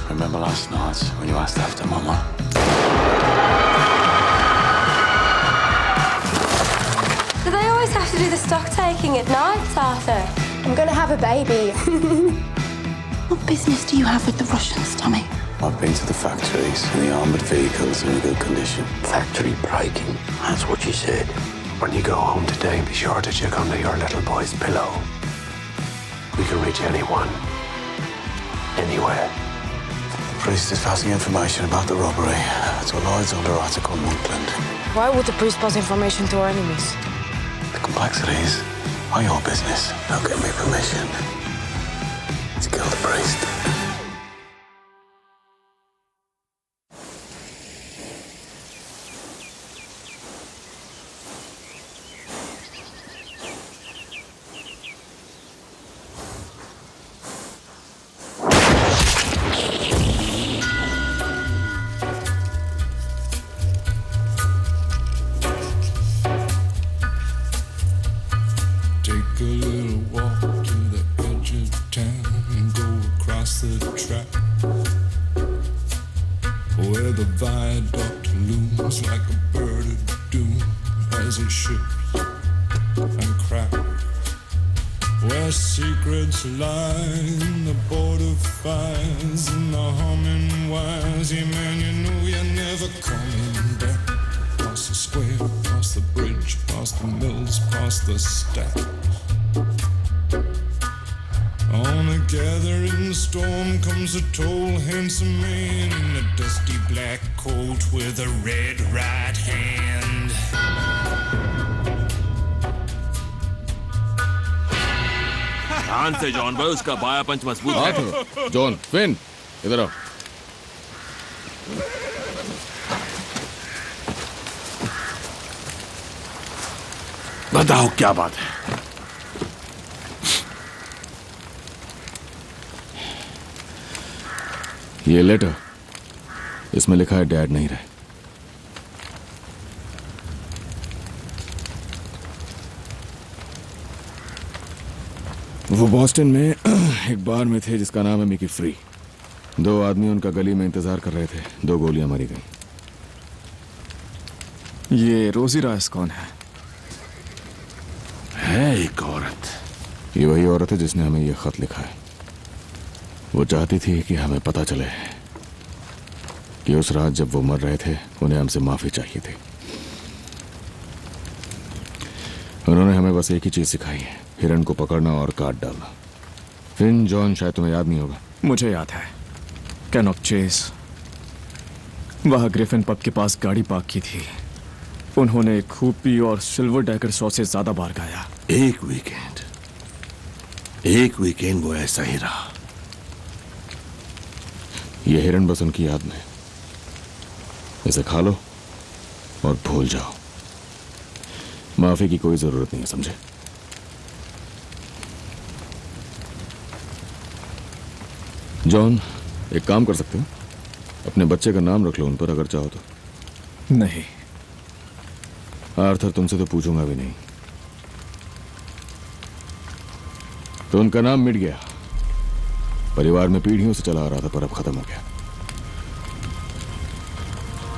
Remember last night when you asked after Mama? Do they always have to do the stock taking at night, Arthur? I'm gonna have a baby. What business do you have with the Russians, Tommy? I've been to the factories and the armoured vehicles are in good condition. Factory breaking, that's what you said. When you go home today, be sure to check under your little boy's pillow. We can reach anyone, anywhere. The priest is passing information about the robbery to Lloyd's underwriter called Monkland. Why would the priest pass information to our enemies? The complexities are your business. Don't give me permission to kill the priest. Take a little walk to the edge of town and go across the track where the viaduct looms like a bird of doom as it ships and cracks, where secrets lie in the border fires and the humming wires. Yeah, man, you know you're never coming back. Past the square, past the bridge, past the mills, past the stack. On a gathering storm comes a tall, handsome man in a dusty black coat with a red right hand. ध्यान से John भाई, उसका बाया पंच मजबूत है। John, fin, इधर आओ। बताओ क्या बात है? ये लेटर, इसमें लिखा है डैड नहीं रहे। वो बॉस्टन में एक बार में थे जिसका नाम है मिकी फ्री। 2 आदमी उनका गली में इंतजार कर रहे थे। 2 गोलियां मारी गई। ये रोजी राइस कौन है? एक औरत। ये वही औरत है जिसने हमें ये खत लिखा है। वो चाहती थी कि हमें पता चले कि उस रात जब वो मर रहे थे उन्हें हमसे माफी चाहिए थी। उन्होंने हमें बस एक ही चीज सिखाई है, हिरन को पकड़ना और काट डालना। फिन, जॉन, शायद तुम्हें याद नहीं होगा। मुझे याद है। कैनॉक चेस, वहां ग्रिफिन पब के पास गाड़ी पार्क की थी। उन्होंने खूब पी और सिल्वर डैकर 100 से ज्यादा बार गाया। एक वीकेंड वो ऐसा ही रहा। ये हिरन बस उनकी याद में। इसे खा लो और भूल जाओ। माफी की कोई जरूरत नहीं है, समझे? जॉन, एक काम कर सकते हो, अपने बच्चे का नाम रख लो उन पर, अगर चाहो तो। नहीं। आर्थर, तुमसे तो पूछूंगा भी नहीं। तो उनका नाम मिट गया। परिवार में पीढ़ियों से चला आ रहा था, पर अब खत्म हो गया।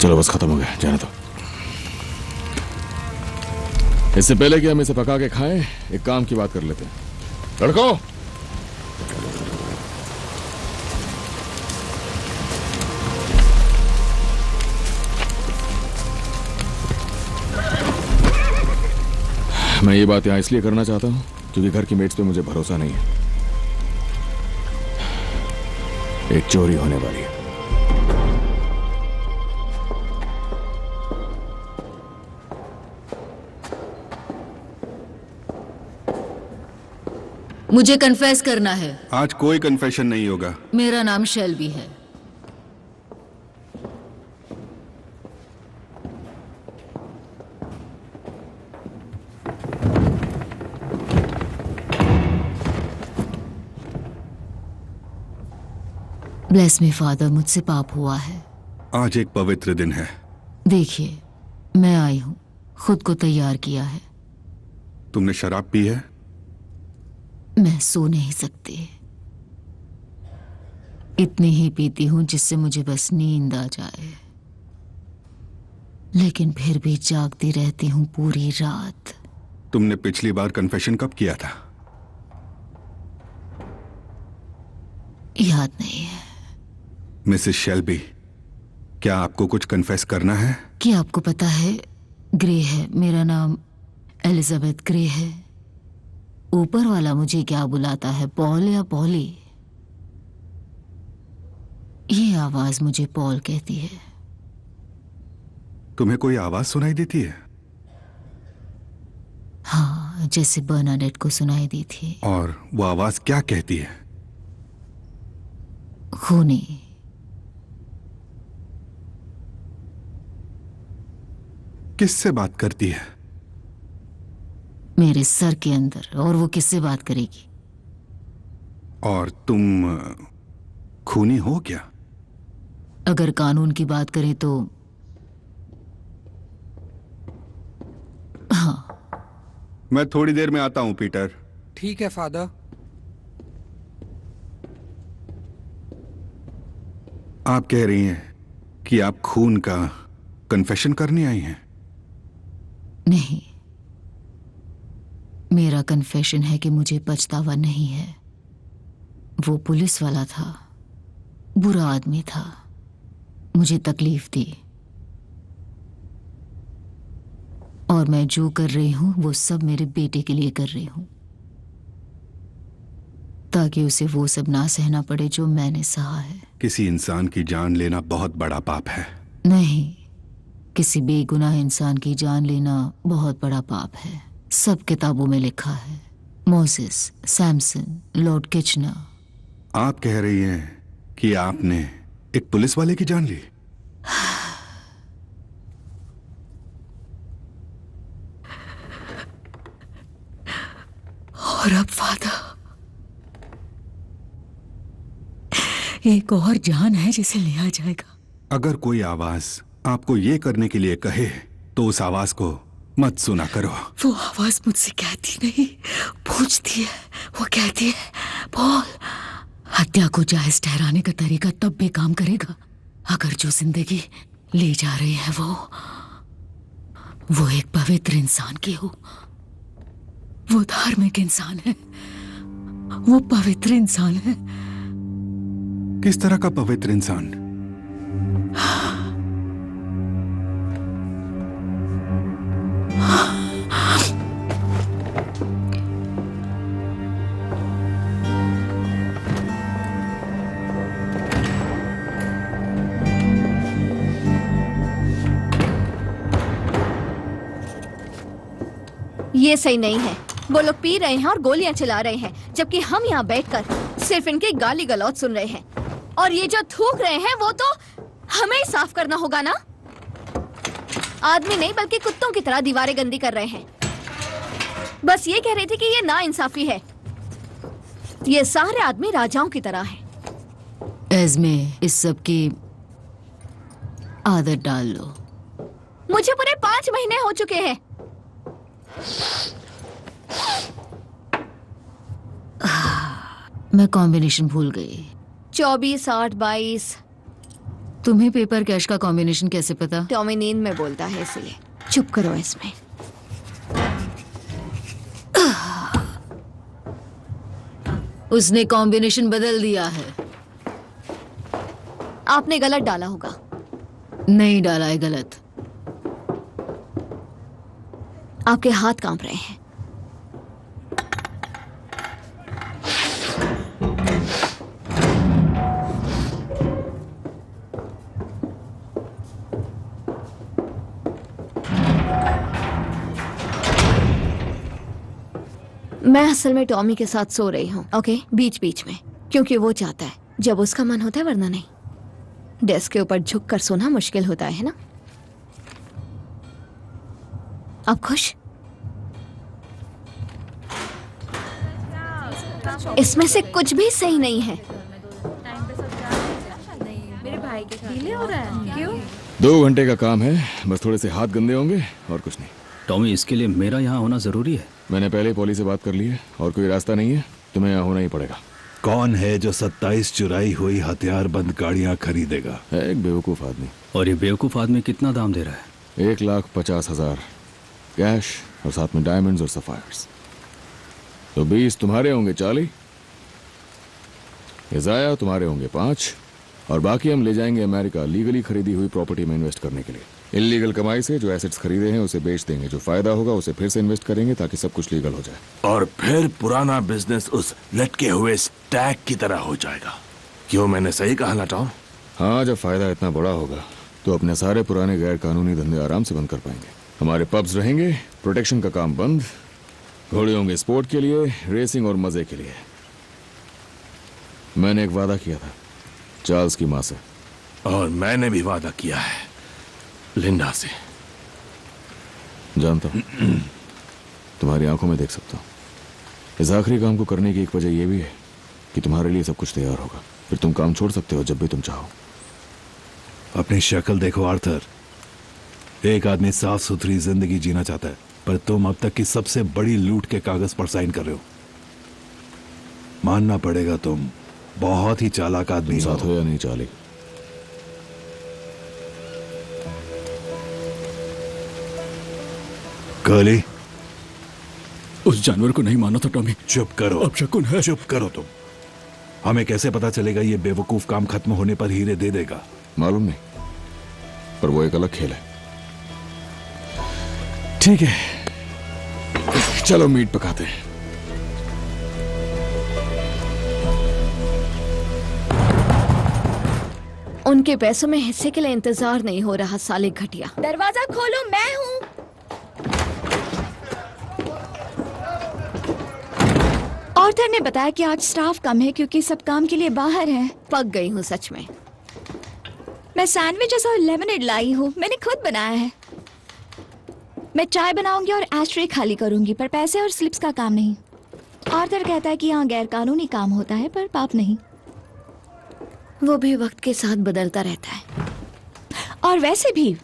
चलो बस, खत्म हो गया, जाने दो। इससे पहले कि हम इसे पका के खाएं, एक काम की बात कर लेते हैं। लड़कों, मैं ये बात यहां इसलिए करना चाहता हूं क्योंकि घर की मेट्स पे मुझे भरोसा नहीं है। एक चोरी होने वाली है। मुझे कन्फेस करना है। आज कोई कन्फेशन नहीं होगा। मेरा नाम शेल्बी है। ब्लेस मी फादर, मुझसे पाप हुआ है। आज एक पवित्र दिन है। देखिए, मैं आई हूं, खुद को तैयार किया है। तुमने शराब पी है? मैं सो नहीं सकती। इतनी ही पीती हूं जिससे मुझे बस नींद आ जाए, लेकिन फिर भी जागती रहती हूं पूरी रात। तुमने पिछली बार कन्फेशन कब किया था? याद नहीं है। मिसेस शेल्बी, क्या आपको कुछ कन्फेस करना है? क्या आपको पता है, ग्रे है, मेरा नाम एलिजाबेथ ग्रे है। ऊपर वाला मुझे क्या बुलाता है, पॉल या पॉली? ये आवाज मुझे पॉल कहती है। तुम्हें कोई आवाज सुनाई देती है? हाँ, जैसे बर्नाडेट को सुनाई दी थी। और वो आवाज क्या कहती है? खूनी। किससे बात करती है? मेरे सर के अंदर। और वो किससे बात करेगी? और तुम खूनी हो क्या? अगर कानून की बात करें तो हाँ। मैं थोड़ी देर में आता हूं पीटर। ठीक है फादर। आप कह रही हैं कि आप खून का कन्फेशन करने आई हैं? नहीं, मेरा कन्फेशन है कि मुझे पछतावा नहीं है। वो पुलिस वाला था, बुरा आदमी था, मुझे तकलीफ दी, और मैं जो कर रही हूं वो सब मेरे बेटे के लिए कर रही हूं, ताकि उसे वो सब ना सहना पड़े जो मैंने सहा है। किसी इंसान की जान लेना बहुत बड़ा पाप है। नहीं, किसी बेगुनाह इंसान की जान लेना बहुत बड़ा पाप है। सब किताबों में लिखा है। Moses, Samson, Lord Kitchener. आप कह रही हैं कि आपने एक पुलिस वाले की जान ली? और अब फादर, एक और जान है जिसे लिया जाएगा। अगर कोई आवाज आपको ये करने के लिए कहे तो उस आवाज को मत सुना करो। वो आवाज मुझसे कहती नहीं, पूछती है। वो कहती है, पॉल, हत्या को जायज ठहराने का तरीका तब भी काम करेगा अगर जो जिंदगी ले जा रही है वो एक पवित्र इंसान की हो। वो धार्मिक इंसान है, वो पवित्र इंसान है। किस तरह का पवित्र इंसान? ये सही नहीं है। वो लोग पी रहे हैं और गोलियां चला रहे हैं, जबकि हम यहाँ बैठकर सिर्फ इनकी गाली गलौज सुन रहे हैं। और ये जो थूक रहे हैं वो तो हमें ही साफ करना होगा ना। आदमी नहीं बल्कि कुत्तों की तरह दीवारें गंदी कर रहे हैं। बस ये कह रहे थे कि ये नाइंसाफी है। ये सारे आदमी राजाओं की तरह हैं। एज़्मे, इस सब की आदत डाल लो। मुझे पूरे 5 महीने हो चुके हैं। मैं कॉम्बिनेशन भूल गई। 24, 8, 22। तुम्हें पेपर कैश का कॉम्बिनेशन कैसे पता? टॉमी नींद में बोलता है, इसलिए चुप करो। इसमें उसने कॉम्बिनेशन बदल दिया है। आपने गलत डाला होगा। नहीं डाला है गलत। आपके हाथ कांप रहे हैं। मैं असल में टॉमी के साथ सो रही हूँ, ओके, बीच बीच में, क्योंकि वो चाहता है जब उसका मन होता है, वरना नहीं। डेस्क के ऊपर झुककर सोना मुश्किल होता है ना? आप खुश? इसमें से कुछ भी सही नहीं है। मेरे भाई के ढीले हो रहा है। क्यों? 2 घंटे का काम है, बस थोड़े से हाथ गंदे होंगे और कुछ नहीं। टॉमी, इसके लिए मेरा यहाँ होना जरूरी है? मैंने पहले पॉली से बात कर ली है और कोई रास्ता नहीं है, तुम्हें यहाँ होना ही पड़ेगा। कौन है जो 27 चुराई हुई हथियार बंद गाड़ियां खरीदेगा? है एक बेवकूफ आदमी। और ये बेवकूफ आदमी कितना दाम दे रहा है? 1,50,000 कैश और साथ में डायमंड्स और सफायर्स। तो 20 तुम्हारे होंगे, 40 इजाया तुम्हारे होंगे, 5 और बाकी हम ले जाएंगे अमेरिका लीगली खरीदी हुई प्रॉपर्टी में इन्वेस्ट करने के लिए। इलीगल कमाई से जो एसेट्स खरीदे हैं उसे बेच देंगे, जो फायदा होगा उसे फिर से इन्वेस्ट करेंगे ताकि सब कुछ लीगल हो जाए। और फिर पुराना बिजनेस उस लटके हुए स्टैक की तरह हो जाएगा। क्यों, मैंने सही कहा ना टॉम? हाँ, जब फायदा इतना बड़ा होगा तो अपने सारे पुराने गैर कानूनी धंधे आराम से बंद कर पाएंगे। हमारे पब्स रहेंगे, प्रोटेक्शन का काम बंद, घोड़े होंगे स्पोर्ट के लिए, रेसिंग और मजे के लिए। मैंने एक वादा किया था चार्ल्स की माँ से। और मैंने भी वादा किया है लिंडा से। जानता हूं, तुम्हारी आंखों में देख सकता हूं। इस आखिरी काम को करने की एक वजह यह भी है कि तुम्हारे लिए सब कुछ तैयार होगा, फिर तुम काम छोड़ सकते हो जब भी तुम चाहो। अपनी शक्ल देखो आर्थर, एक आदमी साफ सुथरी जिंदगी जीना चाहता है, पर तुम अब तक की सबसे बड़ी लूट के कागज पर साइन कर रहे हो। मानना पड़ेगा तुम बहुत ही चालाक आदमी साथ हो या नहीं चाली। कर्ली, उस जानवर को नहीं माना था टॉमी। चुप करो। अब शकुन है। चुप करो तुम। हमें कैसे पता चलेगा ये बेवकूफ काम खत्म होने पर हीरे दे देगा? मालूम नहीं, पर वो एक अलग खेल है। ठीक है, चलो मीट पकाते हैं। उनके पैसों में हिस्से के लिए इंतजार नहीं हो रहा, साले घटिया। दरवाजा खोलो, मैं हूँ। ऑर्थर ने बताया कि आज स्टाफ कम है क्योंकि सब काम के लिए बाहर हैं। पक गई हूँ सच में। मैं सैंडविचेस और लेमनेड लाई हूँ, मैंने खुद बनाया है। मैं चाय बनाऊंगी और एस्ट्रे खाली करूंगी, पर पैसे और स्लिप्स का काम नहीं। ऑर्थर कहता है कि यहाँ गैर कानूनी काम होता है पर पाप नहीं। वो भी वक्त के साथ बदलता रहता है। और वैसे भी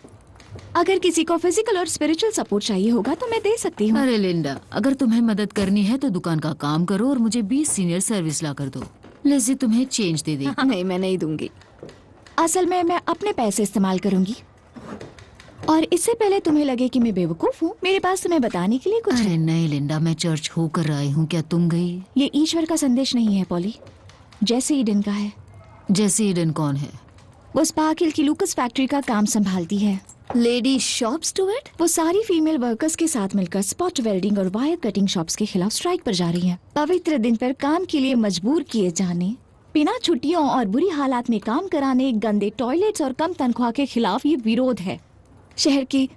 अगर किसी को फिजिकल और स्पिरिचुअल सपोर्ट चाहिए होगा तो मैं दे सकती हूँ। अरे लिंडा, अगर तुम्हें मदद करनी है तो दुकान का काम करो और मुझे 20 सीनियर सर्विस ला कर दो। लिज़ी तुम्हें चेंज दे देगी। नहीं, मैं नहीं दूंगी। असल में मैं अपने पैसे इस्तेमाल करूंगी। और इससे पहले तुम्हें लगे कि मैं बेवकूफ हूँ, मेरे पास तुम्हें बताने के लिए कुछ अरे है। नहीं लिंडा, मैं चर्च होकर आई हूँ, क्या तुम गई? ये ईश्वर का संदेश नहीं है पॉली, जैसे ईडन का है। जैसे ईडन कौन है? वो स्पार्किल की लूकस फैक्ट्री का काम संभालती है। Lady shop steward? वो सारी फीमेल वर्कर्स के साथ मिलकर स्पॉट वेल्डिंग और वायर कटिंग शॉप्स के खिलाफ स्ट्राइक पर जा रही हैं। पवित्र दिन पर काम के लिए मजबूर किए जाने, बिना छुट्टियों और बुरी हालात में काम कराने, गंदे टॉयलेट्स और कम तनख्वाह के खिलाफ ये विरोध है। शहर की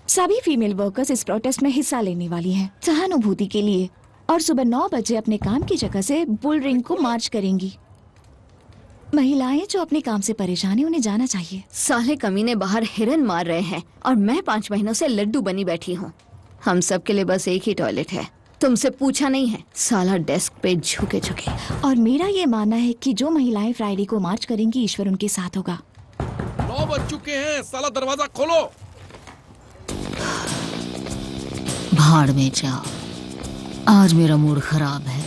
सभी फीमेल वर्कर्स इस प्रोटेस्ट में हिस्सा लेने वाली हैं, सहानुभूति के लिए, और सुबह 9 बजे अपने काम की जगह से बुल रिंग को मार्च करेंगी। महिलाएं जो अपने काम से परेशान हैं उन्हें जाना चाहिए। साले कमीने बाहर हिरन मार रहे हैं और मैं 5 महीनों से लड्डू बनी बैठी हूँ। हम सब के लिए बस एक ही टॉयलेट है, तुमसे पूछा नहीं है। साला डेस्क पे झुके झुके। और मेरा ये मानना है कि जो महिलाएं फ्राइडे को मार्च करेंगी ईश्वर उनके साथ होगा। 9 बज चुके हैं, साला दरवाजा खोलो। भाड़ में जाओ, आज मेरा मूड खराब है।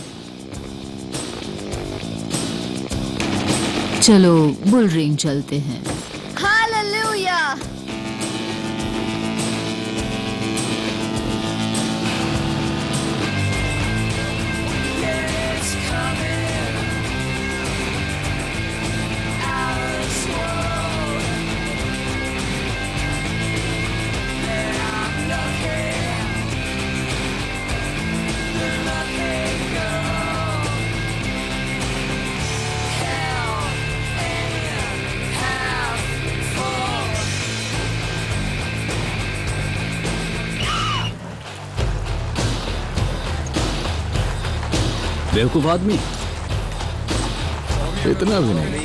चलो बुल रिंग चलते हैं। हालेलुया। बेवकूफ आदमी। इतना भी नहीं।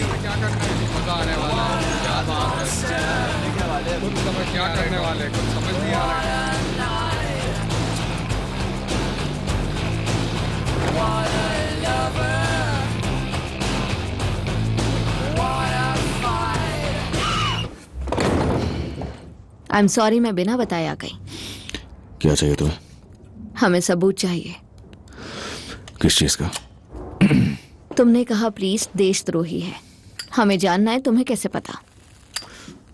क्या करने वाले कुछ समझ नहीं आ रहा। आई एम सॉरी, मैं बिना बताए आ गई। क्या चाहिए तुम्हें? हमें सबूत चाहिए। किस चीज का? तुमने कहा प्रीस्ट देशद्रोही है। हमें जानना है तुम्हें कैसे पता?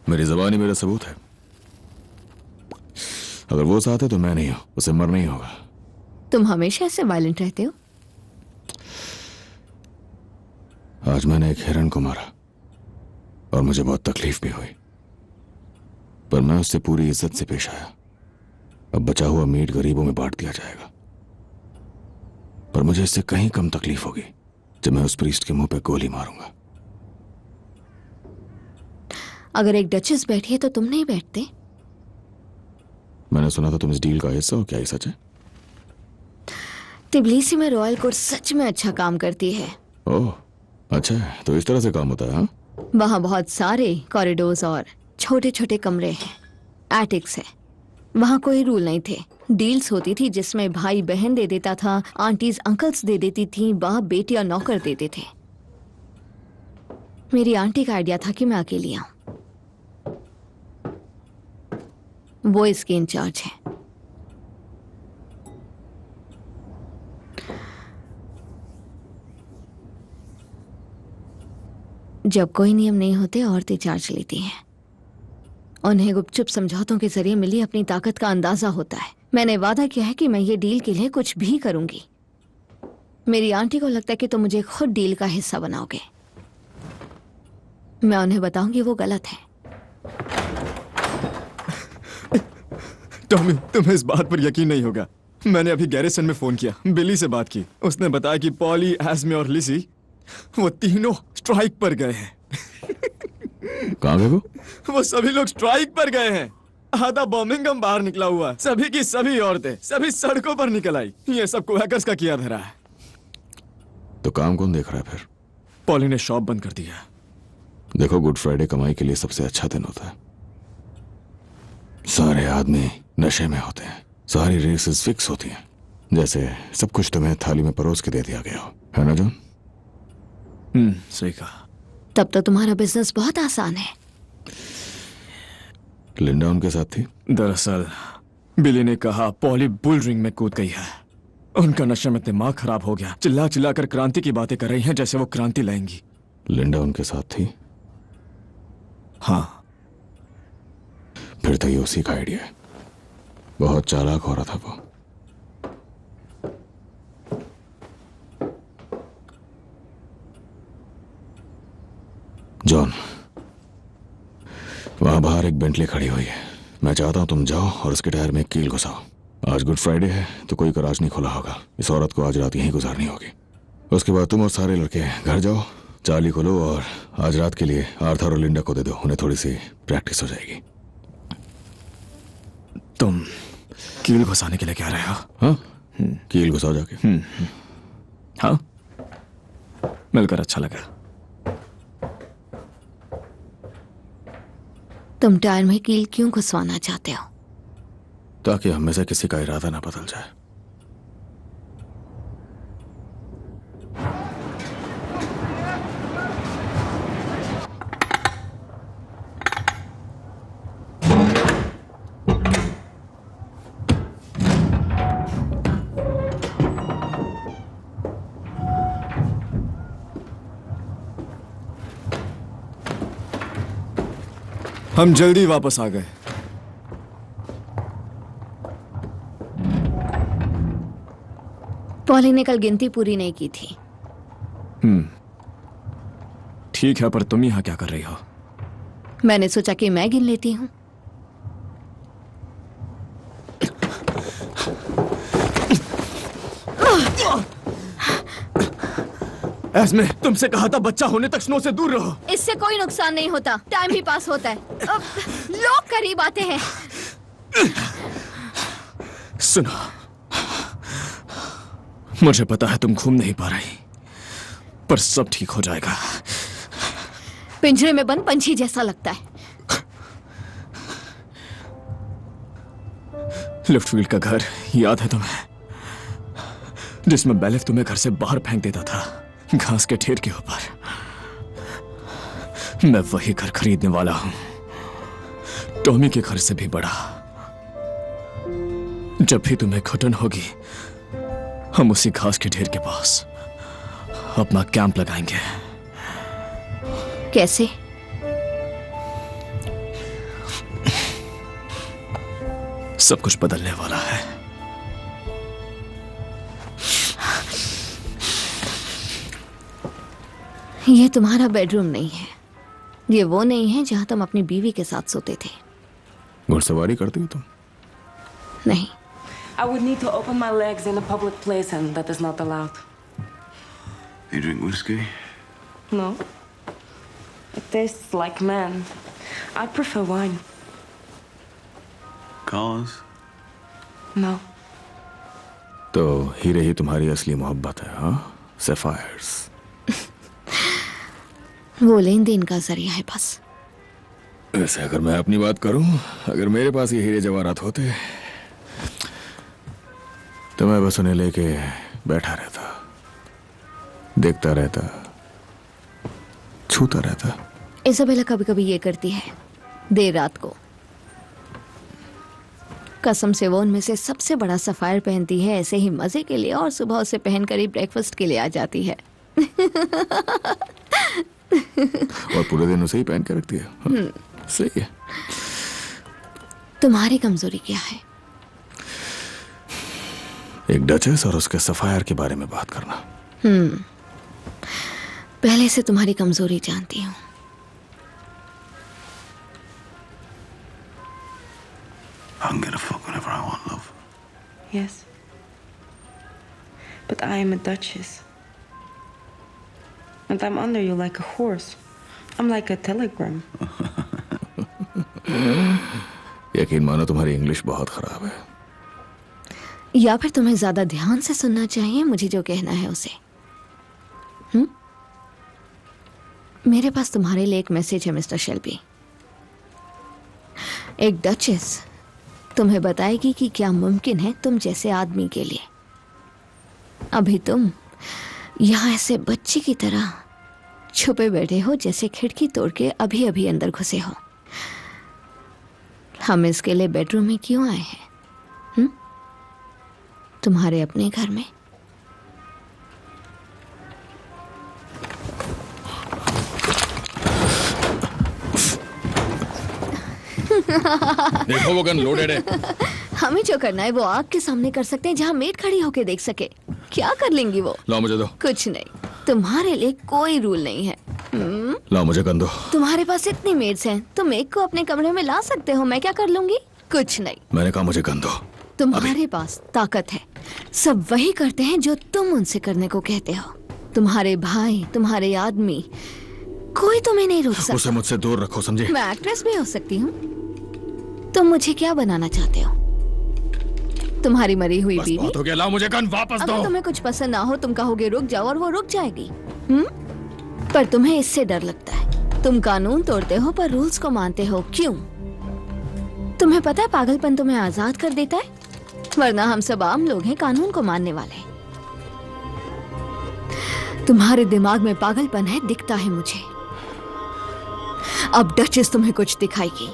मेरी जबानी मेरा सबूत है। अगर वो साथ है तो मैं नहीं हूं, उसे मरना ही होगा। तुम हमेशा ऐसे वायलेंट रहते हो। आज मैंने एक हिरण को मारा और मुझे बहुत तकलीफ भी हुई, पर मैं उससे पूरी इज्जत से पेश आया। अब बचा हुआ मीट गरीबों में बांट दिया जाएगा, पर मुझे इससे कहीं कम तकलीफ होगी जब मैं उस प्रीस्ट के मुंह पे गोली मारूंगा। अगर एक डचेस बैठी है तो तुम नहीं बैठते? मैंने सुना था तुम इस डील का हिस्सा हो, क्या ये सच है? तिबलिसी में रॉयल कोर्ट सच में अच्छा काम करती है। ओह अच्छा है, तो इस तरह से काम होता है। हाँ, वहाँ बहुत सारे कॉरिडोर्स और छोटे छोटे कमरे हैं, एटिक्स है। वहाँ कोई रूल नहीं थे। डील्स होती थी जिसमें भाई बहन दे देता था, आंटीज अंकल्स दे देती थी, बाप बेटी और नौकर देते थे। मेरी आंटी का आइडिया था कि मैं अकेली आऊं। वो इसके इंचार्ज है। जब कोई नियम नहीं होते औरतें चार्ज लेती हैं। उन्हें गुपचुप समझौतों के जरिए मिली अपनी ताकत का अंदाजा होता है। मैंने वादा किया है कि मैं ये डील के लिए कुछ भी करूंगी। मेरी आंटी को लगता है कि तुम मुझे खुद डील का हिस्सा बनाओगे। मैं उन्हें बताऊंगी वो गलत है। टॉमी, तुम्हें इस बात पर यकीन नहीं होगा। मैंने अभी गैरिसन में फोन किया, बिली से बात की। उसने बताया कि पॉली, एस्मे और लिसी वो तीनों स्ट्राइक पर गए हैं। कहाँ गए वो सभी लोग स्ट्राइक पर गए हैं। आधा बर्मिंघम बाहर निकला हुआ, सभी की सभी औरतें सभी सड़कों पर निकल आई। ये सब क्वैकर्स का किया धरा है। तो काम कौन देख रहा है फिर? पॉली ने शॉप बंद कर दिया। देखो, गुड फ्राइडे कमाई के लिए सबसे अच्छा दिन होता है। सारे आदमी नशे में होते हैं, सारी रेसेस फिक्स होती हैं, जैसे सब कुछ तुम्हें थाली में परोस के दे दिया गया हो, है ना जॉन? सही कहा। तब तो तुम्हारा बिजनेस बहुत आसान है। लिंडा उनके साथ थी? दरअसल बिली ने कहा पॉली बुल रिंग में कूद गई है। उनका नशे में दिमाग खराब हो गया। चिल्ला चिल्ला कर क्रांति की बातें कर रही हैं जैसे वो क्रांति लाएंगी। लिंडा उनके साथ थी? हाँ। फिर तो ये उसी का आइडिया है। बहुत चालाक हो रहा था वो। जॉन, वहां बाहर एक बेंटली खड़ी हुई है। मैं चाहता हूं तुम जाओ और उसके टायर में एक कील घुसाओ। आज गुड फ्राइडे है तो कोई गराज नहीं खुला होगा। इस औरत को आज रात यहीं गुजारनी होगी। उसके बाद तुम और सारे लड़के घर जाओ, चाली खोलो और आज रात के लिए आर्थर और लिंडा को दे दो। उन्हें थोड़ी सी प्रैक्टिस हो जाएगी। तुम कील घुसाने के लिए कह रहे हो? हाँ, कील घुसाओ जाके। हाँ, मिलकर अच्छा लगा। तुम टायर में कील क्यों घुसवाना चाहते हो? ताकि हम में से किसी का इरादा ना बदल जाए। हम जल्दी वापस आ गए। पॉली ने कल गिनती पूरी नहीं की थी। ठीक है, पर तुम यहाँ क्या कर रही हो? मैंने सोचा कि मैं गिन लेती हूँ। एस्मे, तुमसे कहा था बच्चा होने तक स्नो से दूर रहो। इससे कोई नुकसान नहीं होता, टाइम भी पास होता है। लोग करीब आते हैं। सुनो, मुझे पता है तुम घूम नहीं पा रही, पर सब ठीक हो जाएगा। पिंजरे में बंद पंछी जैसा लगता है। लिफ्टफील्ड का घर याद है तुम्हें, जिसमें बेलिफ तुम्हें घर से बाहर फेंक देता था, घास के ढेर के ऊपर। मैं वही घर खरीदने वाला हूं, टॉमी के घर से भी बड़ा। जब भी तुम्हें घुटन होगी, हम उसी घास के ढेर के पास अपना कैंप लगाएंगे। कैसे? सब कुछ बदलने वाला है। ये तुम्हारा बेडरूम नहीं है। ये वो नहीं है जहां तुम अपनी बीवी के साथ सोते थे। घुड़सवारी करती हो तुम? नहीं। I would need to open my legs in a public place, and that is not allowed. You drink whiskey? No. It tastes like man. I prefer wine. Cars? No. तो हीरे ही तुम्हारी असली मोहब्बत है, हाँ? सैफायर्स। वो लेन देन का जरिया है बस। वैसे अगर मैं अपनी बात करूं, अगर मेरे पास ये हीरे जवाहरात होते तो मैं बस उन्हें लेके बैठा रहता, देखता रहता, छूता रहता। इसाबेला कभी कभी ये करती है, देर रात को। कसम से वो उनमें से सबसे बड़ा सफायर पहनती है ऐसे ही मजे के लिए, और सुबह उसे पहनकर ही ब्रेकफास्ट के लिए आ जाती है। और पूरे दिन उसे ही पहन के रखती है। हाँ, सही है। तुम्हारी कमजोरी क्या है? एक डचेस और उसके सफायर के बारे में बात करना। पहले से तुम्हारी कमजोरी जानती हूँ। I can get a fuck whenever I want, love. Yes. But I am a duchess. And I'm under you like a horse. I'm like a telegram. यकीन मानो तुम्हारी इंग्लिश बहुत खराब है। या फिर तुम्हें ज्यादा ध्यान से सुनना चाहिए मुझे जो कहना है उसे। मेरे पास तुम्हारे लिए एक मैसेज है मिस्टर शेल्बी। एक डचेस तुम्हें बताएगी कि क्या मुमकिन है तुम जैसे आदमी के लिए। अभी तुम यहाँ ऐसे बच्चे की तरह छुपे बैठे हो जैसे खिड़की तोड़ के अभी अभी अंदर घुसे हो। हम इसके लिए बेडरूम में क्यों आए हैं? तुम्हारे अपने घर में। देखो वो गन लोडेड है। हमें जो करना है वो आग के सामने कर सकते हैं जहाँ मेड खड़ी होके देख सके। क्या कर लेंगी वो? लाओ मुझे दो। कुछ नहीं, तुम्हारे लिए कोई रूल नहीं है। लाओ मुझे गन दो। तुम्हारे पास इतनी मेड्स हैं, तुम एक को अपने कमरे में ला सकते हो। मैं क्या कर लूंगी? कुछ नहीं। मैंने कहा मुझे गन दो। तुम्हारे पास ताकत है। सब वही करते हैं जो तुम उनसे करने को कहते हो। तुम्हारे भाई, तुम्हारे आदमी, कोई तुम्हें नहीं रोक सकता। उसे मुझसे दूर रखो, समझे? मैं एक्ट्रेस भी हो सकती हूँ। तुम मुझे क्या बनाना चाहते हो? तुम्हारी मरी हुई बीवी? बात हो गया, लाओ मुझे गन वापस दो। अगर तुम्हें कुछ पसंद ना हो तुम कहोगे रुक जाओ और वो रुक जाएगी। पर तुम्हें इससे डर लगता है। तुम कानून तोड़ते हो पर रूल्स को मानते हो। क्यों? तुम्हें पता है पागलपन तुम्हें आजाद कर देता है, वरना हम सब आम लोग हैं कानून को मानने वाले। तुम्हारे दिमाग में पागलपन है, दिखता है मुझे। अब डचेस तुम्हें कुछ दिखाएगी।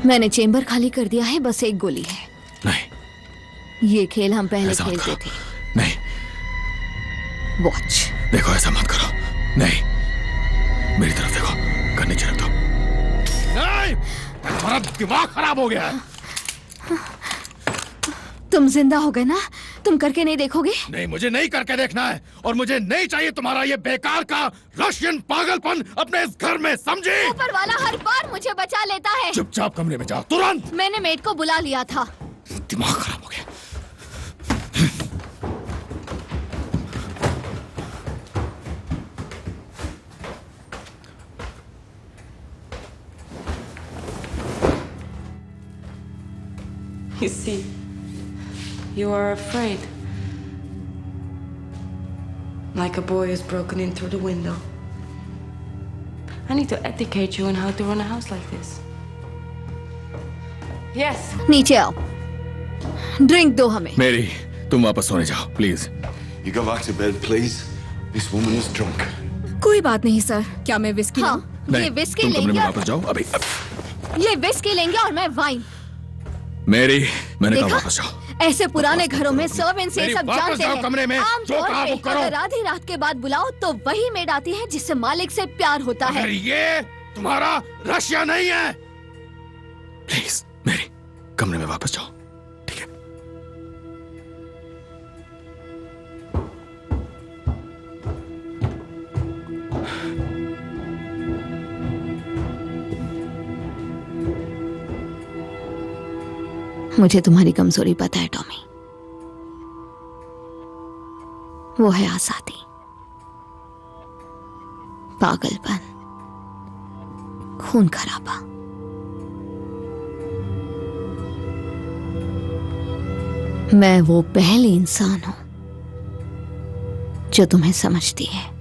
मैंने चेंबर खाली कर दिया है, बस एक गोली है। नहीं, ये खेल हम पहले खेलते थे। नहीं, वॉच। देखो ऐसा मत करो। नहीं, मेरी तरफ देखो, गन नीचे रख दो। नहीं, तुम्हारा दिमाग खराब हो गया है। तुम जिंदा हो गए ना? तुम करके नहीं देखोगे? नहीं, मुझे नहीं करके देखना है, और मुझे नहीं चाहिए तुम्हारा ये बेकार का रशियन पागलपन अपने इस घर में, समझी? ऊपर वाला हर बार मुझे बचा लेता है। चुपचाप कमरे में जाओ, तुरंत। मैंने मेड को बुला लिया था। दिमाग खराब हो गया। You see, you are afraid. Like a boy who's broken in through the window. I need to educate you on how to run a house like this. Yes. नीचे आओ, ड्रिंक दो हमें। मेरी, तुम वापस सोने जाओ, please. You go back to bed, please. This woman is drunk. कोई बात नहीं सर। क्या मैं विस्की? हाँ, ये विस्की तुम कमरे लेंगे में और- वापस जाओ अभी। ये विस्की लेंगे और मैं वाइन। मैंने कहा देखा? वापस जाओ। ऐसे पुराने घरों में सर्वेंट्स ये मेरी सब वापस जानते जाओ हैं। कमरे में, जो आमतौर कहा वो पे करो। अगर आधी रात के बाद बुलाओ तो वही मेड आती है जिससे मालिक से प्यार होता है। अगर ये तुम्हारा रशिया नहीं है, प्लीज मेरी कमरे में वापस जाओ। मुझे तुम्हारी कमजोरी पता है टॉमी, वो है आजादी, पागलपन, खून खराबा। मैं वो पहली इंसान हूं जो तुम्हें समझती है।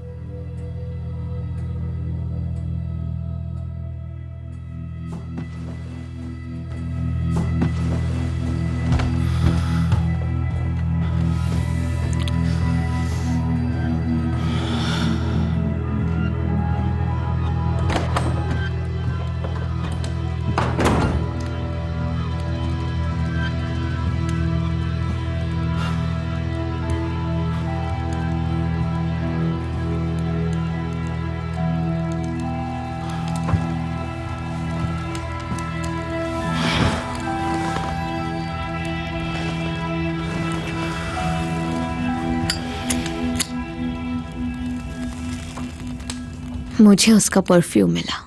मुझे उसका परफ्यूम मिला,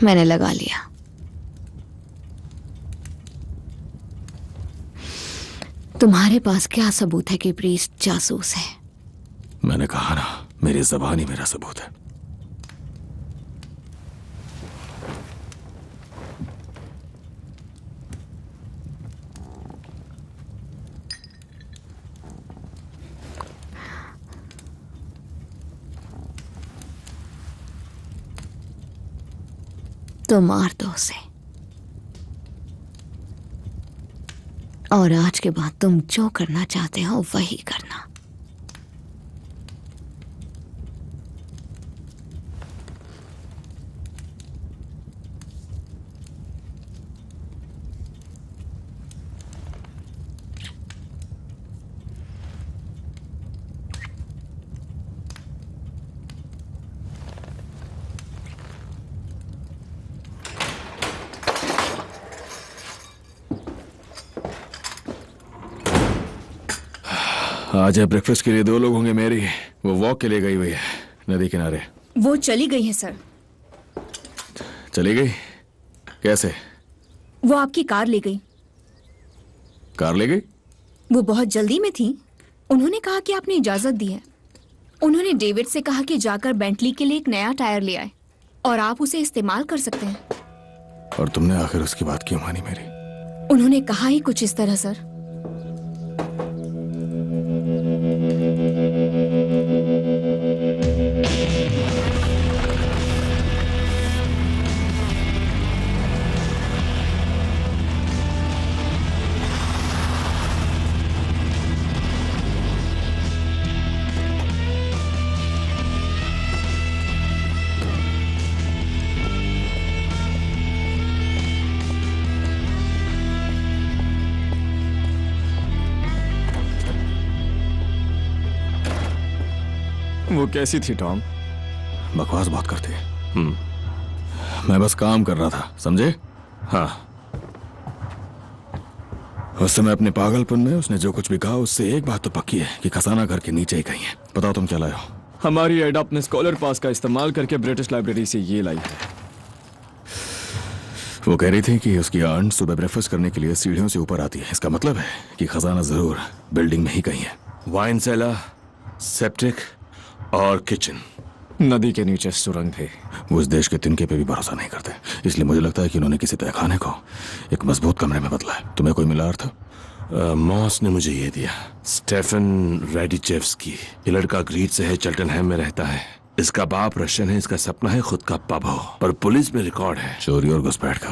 मैंने लगा लिया। तुम्हारे पास क्या सबूत है कि प्रीस्ट जासूस है? मैंने कहा ना, मेरी ज़बान ही मेरा सबूत है। तो मार दो उसे, और आज के बाद तुम जो करना चाहते हो वही करना। आज है ब्रेकफास्ट के लिए 2 लोग होंगे। मेरी वो वॉक के लिए गई हुई है नदी किनारे। वो चली गई है सर। चली गई? कैसे? वो आपकी कार ले गई। कार ले गई? वो बहुत जल्दी में थी। उन्होंने कहा कि आपने इजाजत दी है। उन्होंने डेविड से कहा कि जाकर बेंटली के लिए एक नया टायर ले आए और आप उसे इस्तेमाल कर सकते हैं। और तुमने आखिर उसकी बात क्यों मानी मेरी? उन्होंने कहा ही कुछ इस तरह सर। वो कैसी थी टॉम? बकवास बहुत करती है। मैं बस काम कर रहा था, समझे? हाँ। उस समय अपने पागलपन में उसने जो कुछ भी कहा उससे एक बात तो पक्की है कि खजाना घर के नीचे ही कहीं है। बताओ तुम क्या लाए हो? हमारी एडा अपने स्कॉलर पास का इस्तेमाल करके ब्रिटिश लाइब्रेरी से ये लाई है। वो कह रही थी कि उसकी आंट सुबह ब्रेकफास्ट करने के लिए सीढ़ियों से ऊपर आती है। इसका मतलब है कि खजाना जरूर बिल्डिंग में ही कहीं है। वाइन सेलर, सेप्टिक और किचन। नदी के नीचे सुरंग थी। वो इस देश के तिनके पे भी भरोसा नहीं करते, इसलिए मुझे लगता है कि उन्होंने किसी तहखाने को एक मजबूत कमरे में बदला है। तुम्हें कोई मिला अर्थ? मॉस ने मुझे ये दिया, स्टेफन रेडिचेव्स्की। ये लड़का ग्रीड से है, चल्टनहैम में रहता है। इसका बाप रशियन है, इसका सपना है खुद का पब हो, पर पुलिस में रिकॉर्ड है चोरी और घुसपैठ का।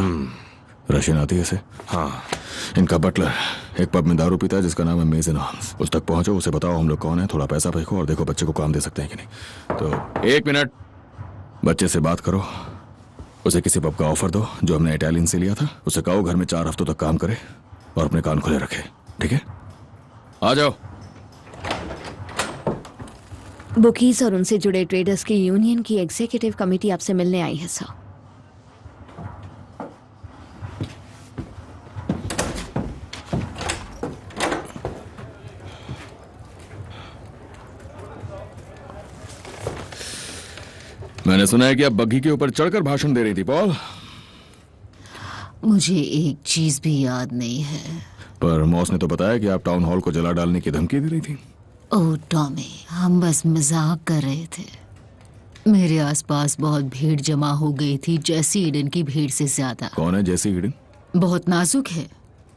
रशियन आती है इसे? हाँ। इनका बटलर एक पब में दारू पीता है जिसका नाम है मेजन आर्म्स। उस तक पहुंचो, उसे बताओ हम लोग कौन है, थोड़ा पैसा फेंको और देखो बच्चे को काम दे सकते हैं कि नहीं। तो 1 मिनट, बच्चे से बात करो, उसे किसी पब का ऑफर दो जो हमने इटालियन से लिया था। उसे कहो घर में 4 हफ्तों तक काम करे और अपने कान खुले रखे, ठीक है? आ जाओ। बुकीज और उनसे जुड़े ट्रेडर्स की यूनियन की एग्जीक्यूटिव कमेटी आपसे मिलने आई है सर। मैंने सुना है कि आप बग्घी के ऊपर चढ़कर भाषण दे रही थी पॉल। मुझे एक चीज भी याद नहीं है। पर मॉस ने तो बताया कि आप टाउन हॉल को जला डालने की धमकी दे रही थी। ओह टॉमी, हम बस मजाक कर रहे थे। मेरे आसपास बहुत भीड़ जमा हो गई थी, जैसी ईडन की भीड़ से ज्यादा। कौन है जैसी ईडन? बहुत नाजुक है।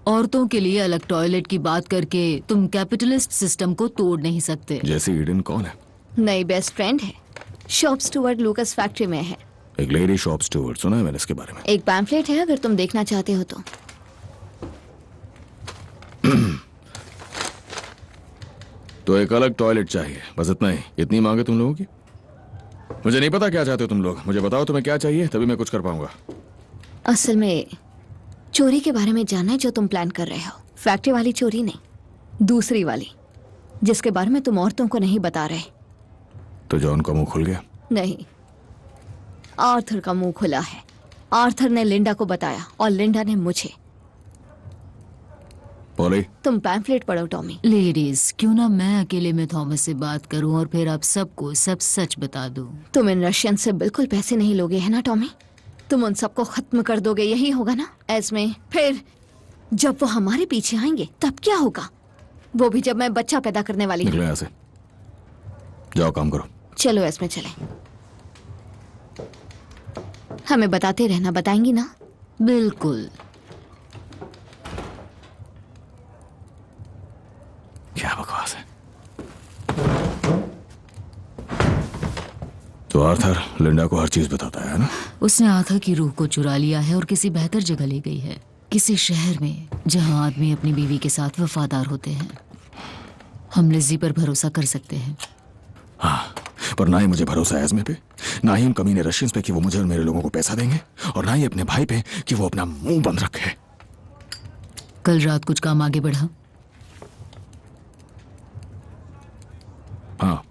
औरतों के लिए अलग टॉयलेट की बात करके तुम कैपिटलिस्ट सिस्टम को तोड़ नहीं सकते। जैसी ईडन कौन है? नई बेस्ट फ्रेंड है, शॉप स्टूअर्ट लूकस फैक्ट्री में है। एक लेडी शॉप स्टूअर्ट, सुना है मैंने इसके बारे में। एक पैम्फलेट है अगर तुम देखना चाहते हो तो। तो एक अलग टॉयलेट चाहिए, बस इतना ही। इतनी मांगे तुम लोगों की? मुझे नहीं पता क्या चाहते हो तुम लोग, मुझे बताओ तुम्हें क्या चाहिए, तभी मैं कुछ कर पाऊंगा। असल में चोरी के बारे में जानना है जो तुम प्लान कर रहे हो। फैक्ट्री वाली चोरी नहीं, दूसरी वाली, जिसके बारे में तुम औरतों को नहीं बता रहे। तो जॉन का मुंह खुल गया? नहीं, आर्थर का मुंह खुला है। आर्थर ने लिंडा को बताया और लिंडा ने मुझे। पॉली, तुम पैम्फलेट पढ़ो टॉमी। लेडीज, क्यों ना मैं अकेले में थॉमस से बात करूं और फिर आप सबको सब सच बता दूं। तुम इन रशियन से बिल्कुल पैसे नहीं लोगे, है ना टॉमी? तुम उन सबको खत्म कर दोगे, यही होगा ना? एस्मे, फिर जब वो हमारे पीछे आएंगे तब क्या होगा? वो भी जब मैं बच्चा पैदा करने वाली निकलो यहाँ से, जाओ काम करो। चलो एस्मे चले। हमें बताते रहना, बताएंगी ना? बिल्कुल। क्या बकवास है। तो आर्थर लिंडा को हर चीज बताता है ना? उसने आर्थर की रूह को चुरा लिया है और किसी बेहतर जगह ले गई है, किसी शहर में जहां आदमी अपनी बीवी के साथ वफादार होते हैं। हम लिज़ी पर भरोसा कर सकते हैं। हाँ, पर ना ही मुझे भरोसा है एस्मे पे, ना ही उन कमीने रशियंस पे कि वो मुझे और मेरे लोगों को पैसा देंगे, और ना ही अपने भाई पे कि वो अपना मुंह बंद रखे। कल रात कुछ काम आगे बढ़ा? हाँ।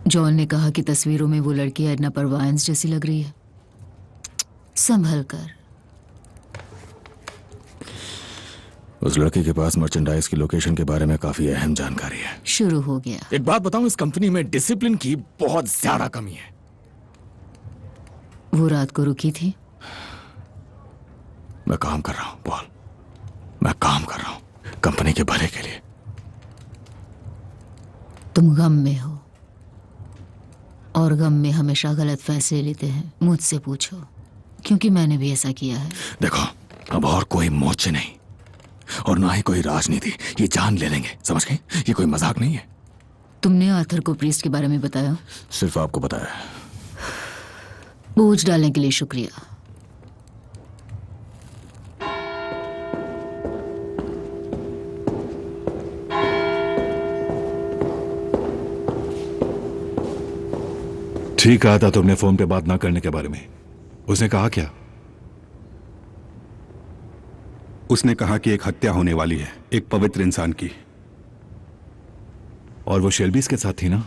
जॉन ने कहा कि तस्वीरों में वो लड़की एडना परवाइंस जैसी लग रही है। संभल कर। उस लड़के के पास मर्चेंडाइज की लोकेशन के बारे में काफी अहम जानकारी है। शुरू हो गया। एक बात बताऊं, इस कंपनी में डिसिप्लिन की बहुत ज्यादा कमी है। वो रात को रुकी थी। मैं काम कर रहा हूं पॉल, मैं काम कर रहा हूं कंपनी के भले के लिए। तुम गम में हो और गम में हमेशा गलत फैसले लेते हैं। मुझसे पूछो, क्योंकि मैंने भी ऐसा किया है। देखो, अब और कोई मोर्चे नहीं और ना ही कोई राजनीति, ये जान ले लेंगे, समझ गई? ये कोई मजाक नहीं है। तुमने आर्थर को प्रीस्ट के बारे में बताया? सिर्फ आपको बताया। बोझ डालने के लिए शुक्रिया। ठीक कहा था तुमने फोन पे बात ना करने के बारे में। उसने कहा क्या? उसने कहा कि एक हत्या होने वाली है, एक पवित्र इंसान की। और वो शेल्बीज के साथ थी ना?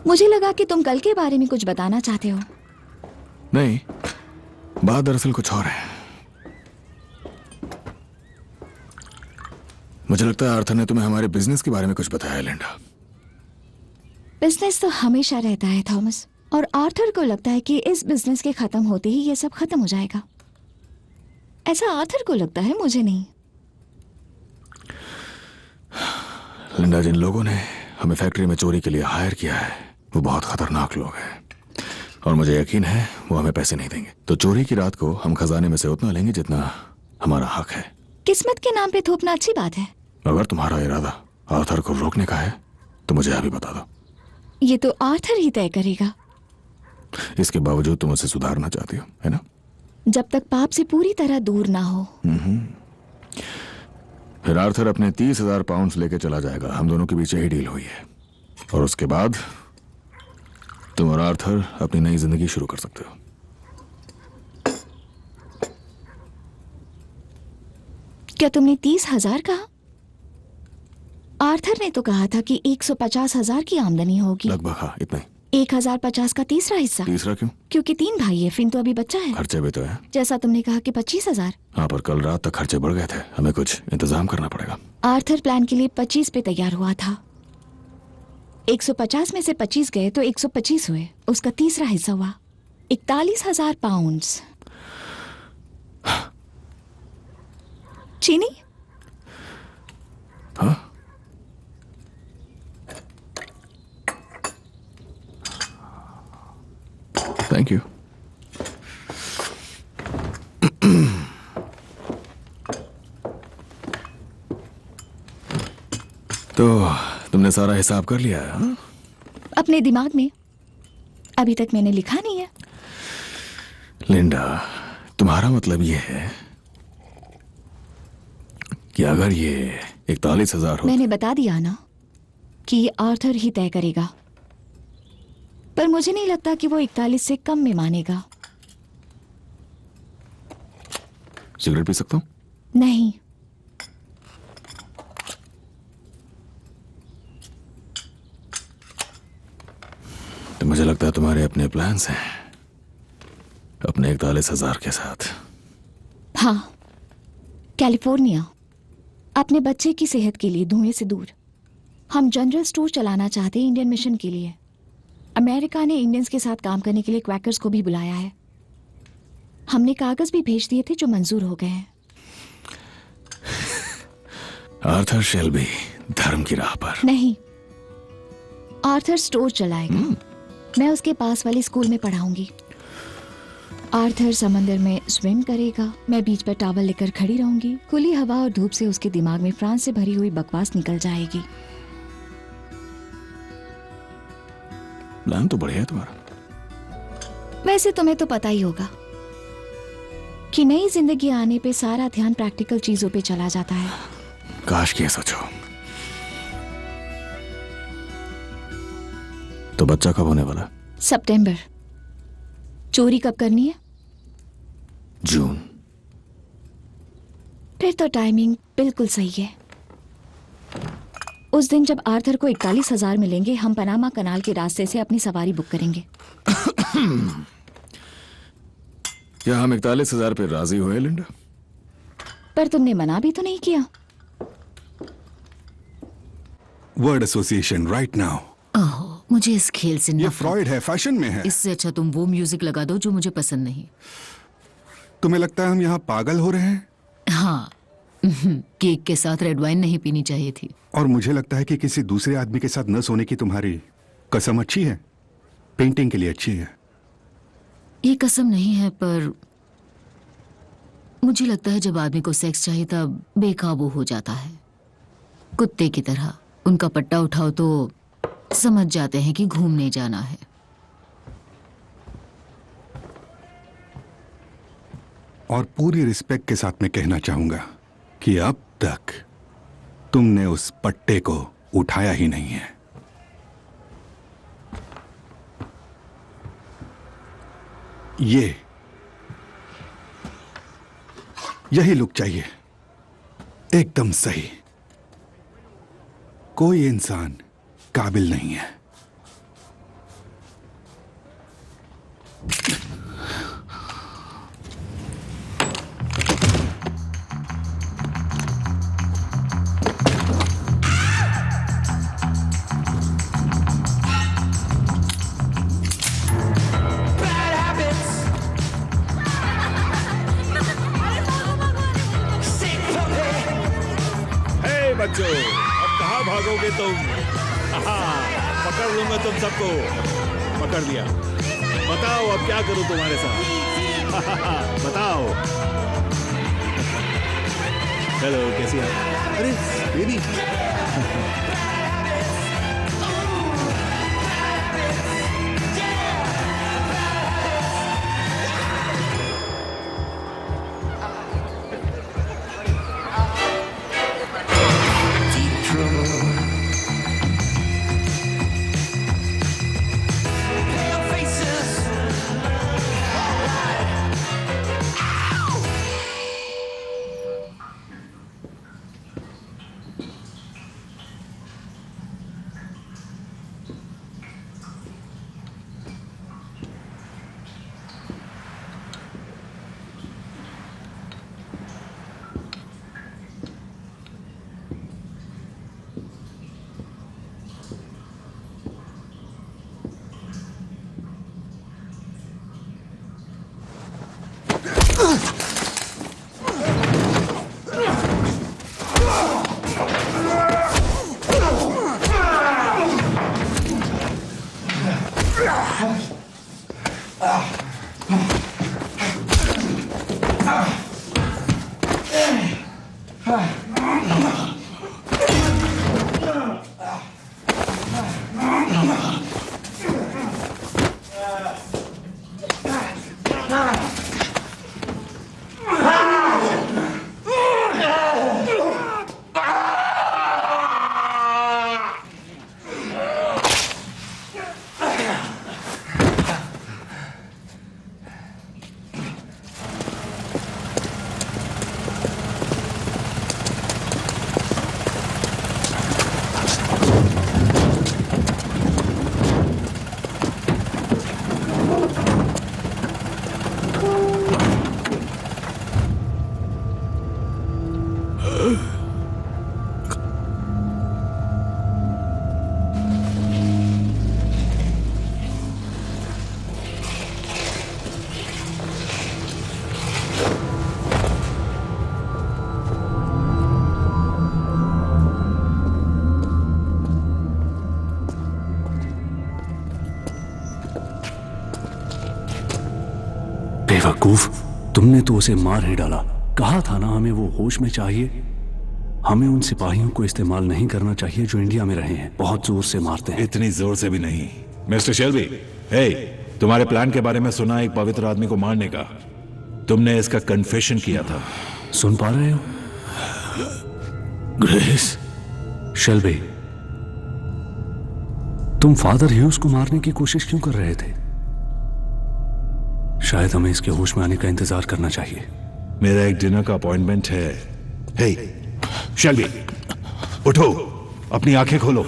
मुझे लगा कि तुम कल के बारे में कुछ बताना चाहते हो। नहीं, बात दरअसल कुछ और है। मुझे लगता है आर्थर ने तुम्हें हमारे बिजनेस के बारे में कुछ बताया लिंडा। बिजनेस तो हमेशा रहता है थॉमस, और आर्थर को लगता है कि इस बिजनेस के खत्म होते ही ये सब खत्म हो जाएगा। ऐसा आर्थर को लगता है, मुझे नहीं। लिंडा, जिन लोगों ने हमें फैक्ट्री में चोरी के लिए हायर किया है वो बहुत खतरनाक लोग हैं और मुझे यकीन है वो हमें पैसे नहीं देंगे। तो चोरी की रात को हम खजाने में से उतना लेंगे जितना हमारा हक है। किस्मत के नाम पे थोपना अच्छी बात है। अगर तुम्हारा इरादा आर्थर को रोकने का है तो मुझे अभी बता दो। ये तो आर्थर ही तय करेगा। इसके बावजूद तुम उसे सुधारना चाहती हो, है ना? जब तक पाप से पूरी तरह दूर ना हो। फिर आर्थर अपने 30,000 पाउंड्स लेके चला जाएगा। हम दोनों के बीच यही डील हुई है और उसके बाद तुम और आर्थर अपनी नई जिंदगी शुरू कर सकते हो। क्या तुमने 30,000 कहा? आर्थर ने तो कहा था कि 150,000 की आमदनी होगी। लगभग हाँ, इतना ही। 1,050 का तीसरा हिस्सा। तीसरा क्यों? क्योंकि 3 भाई है, फिर तो अभी बच्चा है। खर्चे भी तो है। जैसा तुमने कहा कि 25,000। हाँ, पर कल रात तक खर्चे बढ़ गए थे, हमें कुछ इंतजाम करना पड़ेगा। आर्थर प्लान के लिए 25 पे तैयार हुआ था। 150 में से 25 गए तो 125 हुए। उसका तीसरा हिस्सा हुआ 41,000 पाउंड्स। चीनी? हाँ? Thank you. तो तुमने सारा हिसाब कर लिया है? हाँ? अपने दिमाग में। अभी तक मैंने लिखा नहीं है। लिंडा, तुम्हारा मतलब ये है कि अगर ये 41,000 हो। मैंने बता दिया ना कि ये आर्थर ही तय करेगा, पर मुझे नहीं लगता कि वो 41 से कम में मानेगा। सिगरेट पी सकता हूँ? नहीं। तो मुझे लगता है तुम्हारे अपने प्लान्स हैं अपने 41,000 के साथ। हाँ, कैलिफोर्निया, अपने बच्चे की सेहत के लिए धुएं से दूर। हम जनरल स्टोर चलाना चाहते हैं इंडियन मिशन के लिए। अमेरिका ने इंडियंस के साथ काम करने के लिए क्वैकर्स को भी बुलाया है। हमने कागज भी भेज दिए थे जो मंजूर हो गए हैं। आर्थर शेल्बी धर्म की राह पर नहीं, आर्थर स्टोर चलाएगा। मैं उसके पास वाले स्कूल में पढ़ाऊंगी। आर्थर समंदर में स्विम करेगा, मैं बीच पर टॉवल लेकर खड़ी रहूंगी। खुली हवा और धूप से उसके दिमाग में फ्रांस से भरी हुई बकवास निकल जाएगी। प्लान तो बढ़िया है तुम्हारा। वैसे तुम्हें तो पता ही होगा कि नई जिंदगी आने पे सारा ध्यान प्रैक्टिकल चीजों पे चला जाता है। काश कि ऐसा हो। तो बच्चा कब होने वाला? सितंबर। चोरी कब करनी है? जून। फिर तो टाइमिंग बिल्कुल सही है। उस दिन जब आर्थर को 41,000 मिलेंगे, हम पनामा कनाल के रास्ते से अपनी सवारी बुक करेंगे। क्या हम 41,000 पे राजी हुए लिंडा? पर तुमने मना भी तो नहीं किया। Word association right now. मुझे इस खेल से ये फ्रॉइड है, फैशन में है। इससे अच्छा तुम वो म्यूजिक लगा दो जो मुझे पसंद नहीं। तुम्हें लगता है हम यहाँ पागल हो रहे हैं? हाँ, केक के साथ रेड वाइन नहीं पीनी चाहिए थी। और मुझे लगता है कि किसी दूसरे आदमी के साथ न सोने की तुम्हारी कसम अच्छी है, पेंटिंग के लिए अच्छी है। ये कसम नहीं है, पर मुझे लगता है जब आदमी को सेक्स चाहिए तब बेकाबू हो जाता है, कुत्ते की तरह। उनका पट्टा उठाओ तो समझ जाते हैं कि घूमने जाना है। और पूरी रिस्पेक्ट के साथ मैं कहना चाहूंगा कि अब तक तुमने उस पट्टे को उठाया ही नहीं है। यही लुक चाहिए, एकदम सही। कोई इंसान काबिल नहीं है। बच्चों, अब कहाँ भागोगे तुम? पकड़ लूंगा तुम सबको। पकड़ लिया। बताओ अब क्या करूं तुम्हारे साथ? बताओ। हेलो, कैसी है? अरे बेबी। बेवकूफ, तुमने तो उसे मार ही डाला। कहा था ना हमें वो होश में चाहिए। हमें उन सिपाहियों को इस्तेमाल नहीं करना चाहिए जो इंडिया में रहे हैं। बहुत जोर से मारते हैं। इतनी जोर से भी नहीं। मिस्टर शेल्बी, हे, तुम्हारे प्लान के बारे में सुना एक पवित्र आदमी को मारने का। तुमने इसका कन्फेशन किया था। सुन पा रहे हो? ग्रेस। शेल्बी, तुम फादर ह्यूज को मारने की कोशिश क्यों कर रहे थे? शायद हमें इसके होश में आने का इंतजार करना चाहिए। मेरा एक डिनर का अपॉइंटमेंट है। हे, शेल्बी, उठो, अपनी आंखें खोलो।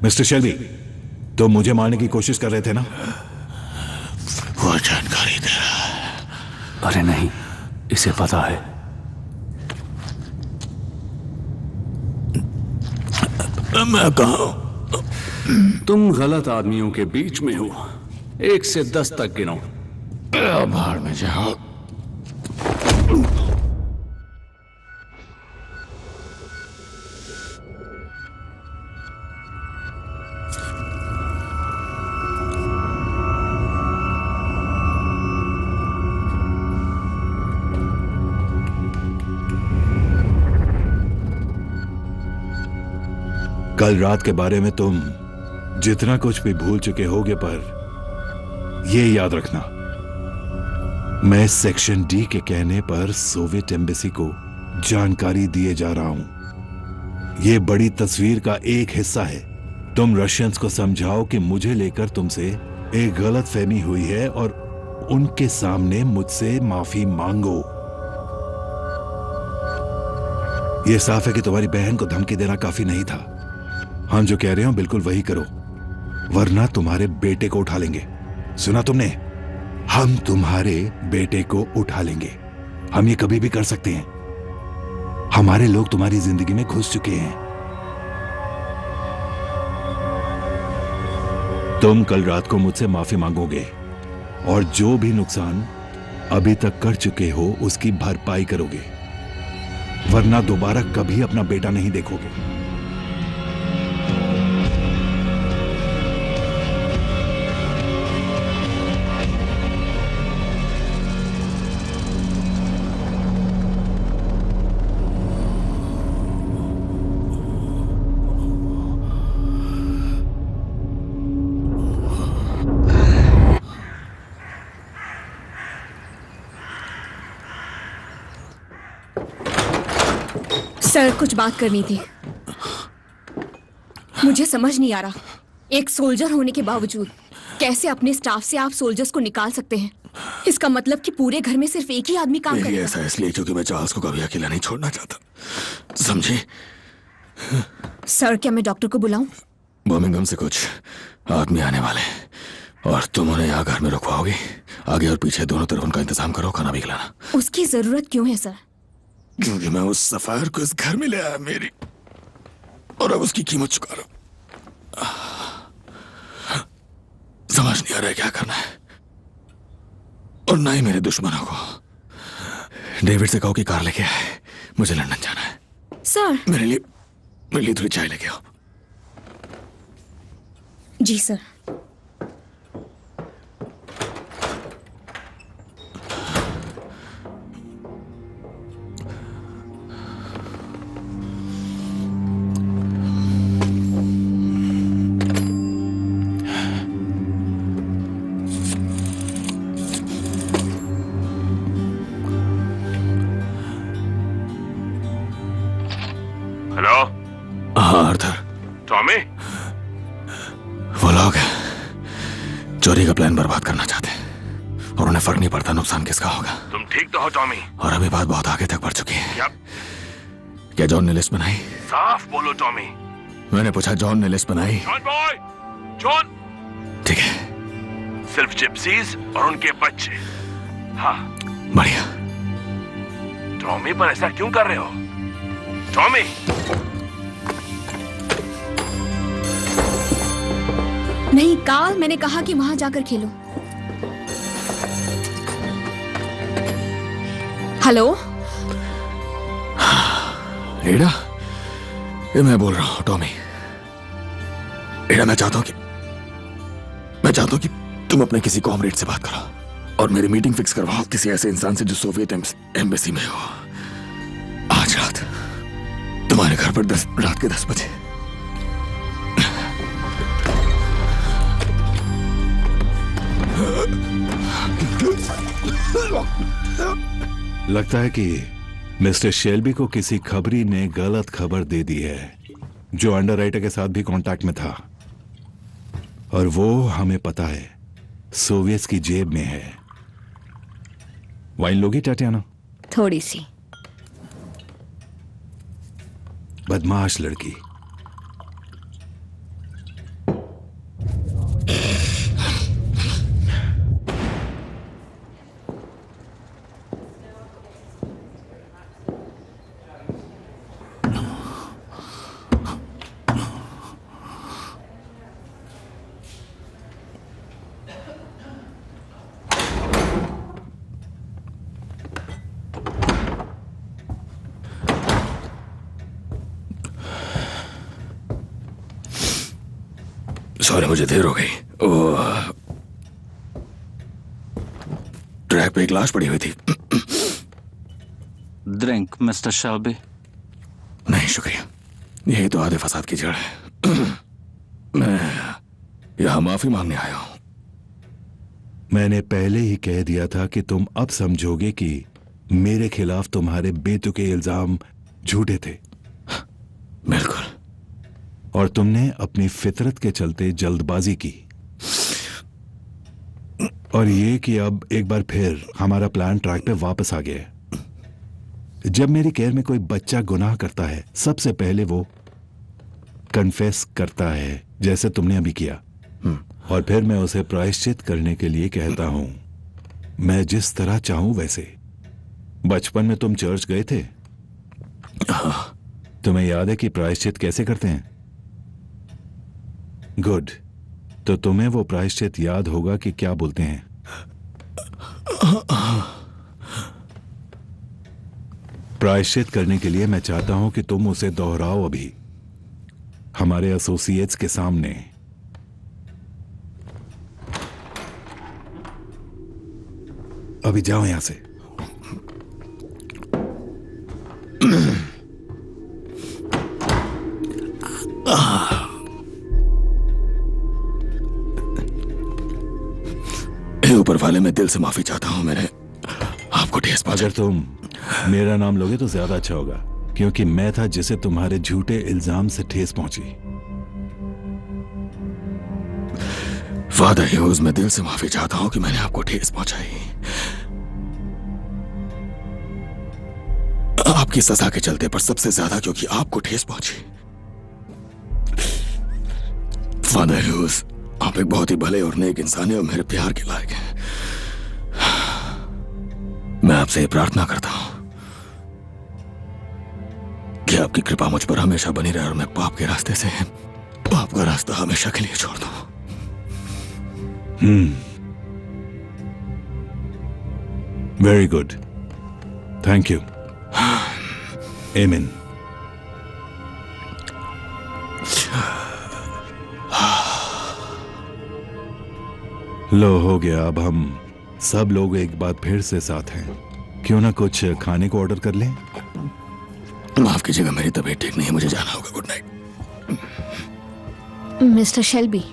मिस्टर शेल्बी, तुम मुझे मारने की कोशिश कर रहे थे ना? वो जानकारी दे रहा है। अरे नहीं, इसे पता है। मैं कहा तुम गलत आदमियों के बीच में हो। 1 से 10 तक गिनो। बाहर में जाओ। कल रात के बारे में तुम जितना कुछ भी भूल चुके होगे, पर ये याद रखना, मैं सेक्शन डी के कहने पर सोवियत एम्बेसी को जानकारी दिए जा रहा हूं। ये बड़ी तस्वीर का एक हिस्सा है। तुम रशियंस को समझाओ कि मुझे लेकर तुमसे एक गलत फहमी हुई है और उनके सामने मुझसे माफी मांगो। यह साफ है कि तुम्हारी बहन को धमकी देना काफी नहीं था। हम जो कह रहे हो बिल्कुल वही करो, वरना तुम्हारे बेटे को उठा लेंगे। सुना तुमने? हम तुम्हारे बेटे को उठा लेंगे। हम ये कभी भी कर सकते हैं। हमारे लोग तुम्हारी जिंदगी में घुस चुके हैं। तुम कल रात को मुझसे माफी मांगोगे और जो भी नुकसान अभी तक कर चुके हो उसकी भरपाई करोगे। वरना दोबारा कभी अपना बेटा नहीं देखोगे। सर, कुछ बात करनी थी। मुझे समझ नहीं आ रहा, एक सोल्जर होने के बावजूद कैसे अपने स्टाफ से आप सोल्जर्स को निकाल सकते हैं। इसका मतलब कि पूरे घर में सिर्फ एक ही आदमी काम करेगा। ऐसा इसलिए क्योंकि मैं चार्ल्स को कभी अकेला नहीं छोड़ना चाहता, समझी? सर, क्या मैं डॉक्टर को बुलाऊं? बर्मिंघम से कुछ आदमी आने वाले और तुम उन्हें यहाँ घर में रुकवाओगी। आगे और पीछे दोनों तरफ उनका इंतजाम करो, खाना भी खिलाना। उसकी जरूरत क्यों है सर? क्योंकि मैं उस सफायर को इस घर में ले आया मेरी, और अब उसकी कीमत चुका रहा हूं। समझ नहीं आ रहा है क्या करना है, और ना ही मेरे दुश्मनों को। डेविड से कहो कि कार लेके आए, मुझे लंदन जाना है। सर, मेरे लिए थोड़ी चाय लेके आओ। जी सर। हेलो। हाँ आर्थर। टॉमी? वो लोग चोरी का प्लान बर्बाद करना चाहते हैं और उन्हें फर्क नहीं पड़ता नुकसान किसका होगा। तुम ठीक तो हो टॉमी? और अभी बात बहुत आगे तक बढ़ चुकी है। यप। क्या जॉन ने लिस्ट बनाई? साफ बोलो टॉमी। मैंने पूछा जॉन ने लिस्ट बनाई? John boy, John. ठीक है। सिर्फ जिप्सीज और उनके बच्चे। हाँ बढ़िया। टॉमी पर ऐसा क्यों कर रहे हो टॉमी? नहीं कार्ल, मैंने कहा कि वहां जाकर खेलो। हेलो एडा, ये मैं बोल रहा हूँ टॉमी। एडा, मैं चाहता हूँ कि तुम अपने किसी कॉमरेड से बात करो और मेरी मीटिंग फिक्स करवाओ किसी ऐसे इंसान से जो सोवियत एम्बेसी में हो। आज रात तुम्हारे घर पर रात के 10 बजे। लगता है कि मिस्टर शेल्बी को किसी खबरी ने गलत खबर दे दी है, जो अंडरराइटर के साथ भी कांटेक्ट में था, और वो हमें पता है सोवियत की जेब में है। वाइन लोगी टाटियाना? थोड़ी सी। बदमाश लड़की। सॉरी, मुझे देर हो गई। ट्रैक पे एक लाश पड़ी हुई थी। Drink mister Shelby? नहीं शुक्रिया, यही तो आधे फसाद की जड़ है। मैं यहां माफी मांगने आया हूं। मैंने पहले ही कह दिया था कि तुम अब समझोगे कि मेरे खिलाफ तुम्हारे बेतुके इल्जाम झूठे थे। बिल्कुल। और तुमने अपनी फितरत के चलते जल्दबाजी की, और ये कि अब एक बार फिर हमारा प्लान ट्रैक पे वापस आ गया है। जब मेरी केयर में कोई बच्चा गुनाह करता है, सबसे पहले वो कन्फेस करता है, जैसे तुमने अभी किया, और फिर मैं उसे प्रायश्चित करने के लिए कहता हूं, मैं जिस तरह चाहूं वैसे। बचपन में तुम चर्च गए थे? तुम्हें याद है कि प्रायश्चित कैसे करते हैं? गुड, तो तुम्हें वो प्रायश्चित याद होगा कि क्या बोलते हैं। प्रायश्चित करने के लिए मैं चाहता हूं कि तुम उसे दोहराओ अभी हमारे एसोसिएट्स के सामने। अभी जाओ यहां से। ऊपर वाले, मैं दिल से माफी चाहता हूं, मैंने आपको ठेस पहुंचा। अगर तुम मेरा नाम लोगे तो ज्यादा अच्छा होगा, क्योंकि मैं था जिसे तुम्हारे झूठे इल्जाम से ठेस पहुंची। फादर ह्यूज, मैं दिल से माफी चाहता हूं कि मैंने आपको ठेस पहुंचाई। आपकी सजा के चलते, पर सबसे ज्यादा क्योंकि आपको ठेस पहुंची। फादर ह्यूज, आप एक बहुत ही भले और नेक इंसान हैं और मेरे प्यार के लायक हैं। मैं आपसे ये प्रार्थना करता हूं कि आपकी कृपा मुझ पर हमेशा बनी रहे और मैं पाप के रास्ते से पाप का रास्ता हमेशा के लिए छोड़ दूं। Very good, thank you. आमीन। लो, हो गया। अब हम सब लोग एक बार फिर से साथ हैं। क्यों ना कुछ खाने को ऑर्डर कर लें? माफ कीजिएगा, मेरी तबीयत ठीक नहीं है, मुझे जाना होगा। Good night. मिस्टर शेल्बी,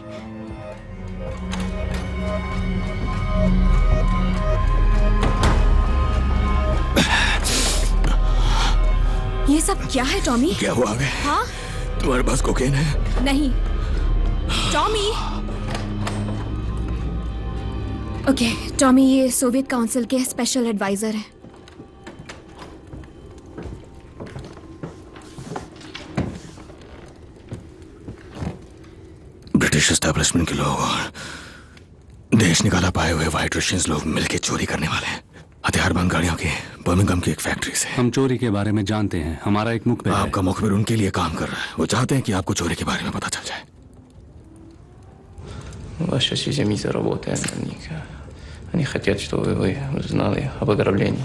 ये सब क्या है टॉमी? क्या हुआ आगे? हाँ? तुम्हारे पास कोकेन है? नहीं टॉमी। ओके टॉमी, ये सोवियत काउंसिल के स्पेशल एडवाइजर हैं। ब्रिटिश एस्टेब्लिशमेंट के लोग और देश निकाला पाए हुए व्हाइट रशियंस लोग मिलकर चोरी करने वाले हैं हथियारबंद गाड़ियों की बर्मिंघम की एक फैक्ट्री से। हम चोरी के बारे में जानते हैं। हमारा एक मुखबिर है। आपका मुखबिर उनके लिए काम कर रहा है। वो चाहते हैं कि आपको चोरी के बारे में पता चल जाए। Ваша сиземица работает наверняка. Они хотят, чтобы вы знали об ограблении.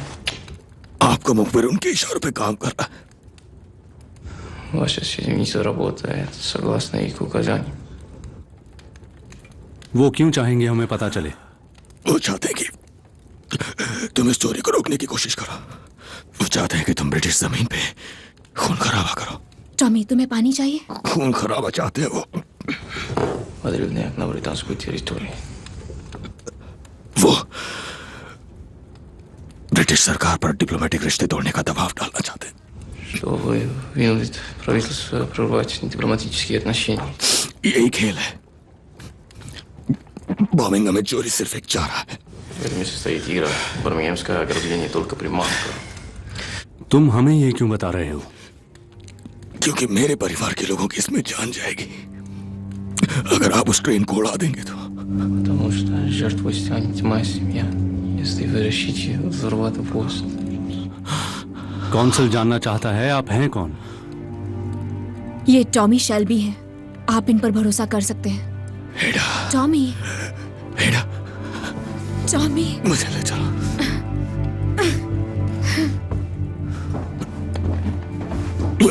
आपका मुखबिर उनके इशारों पे काम कर रहा है। Ваша сиземица работает согласно их указаниям. वो क्यों चाहेंगे हमें पता चले? वो चाहते हैं कि तुम इस चोरी को रोकने की कोशिश करो। वो चाहते हैं कि तुम ब्रिटिश जमीन पे खून खराबा करो। टॉमी, तुम्हें पानी चाहिए? खून खराबा चाहते हैं वो। Подрывные на британскую территорию. वो ब्रिटिश सरकार पर डिप्लोमेटिक रिश्ते तोड़ने का दबाव डालना चाहते हैं। Что вы вынудит правительство прервать дипломатические отношения. यही खेल है। बर्मिंघम में चोरी सिर्फ एक चारा है। В этом и состоит игра. Бирмингемское ограбление только приманка. तुम हमें ये क्यों बता रहे हो? क्योंकि मेरे परिवार के लोगों की इसमें जान जाएगी अगर आप उस ट्रेन को उड़ा देंगे तो। Потому что жертвой станет моя семья, если вы решите взорвать поезд. कौंसल जानना चाहता है आप हैं कौन? ये टॉमी शेल्बी है। आप इन पर भरोसा कर सकते हैं। टॉमी, टॉमी, मुझे ले चलो।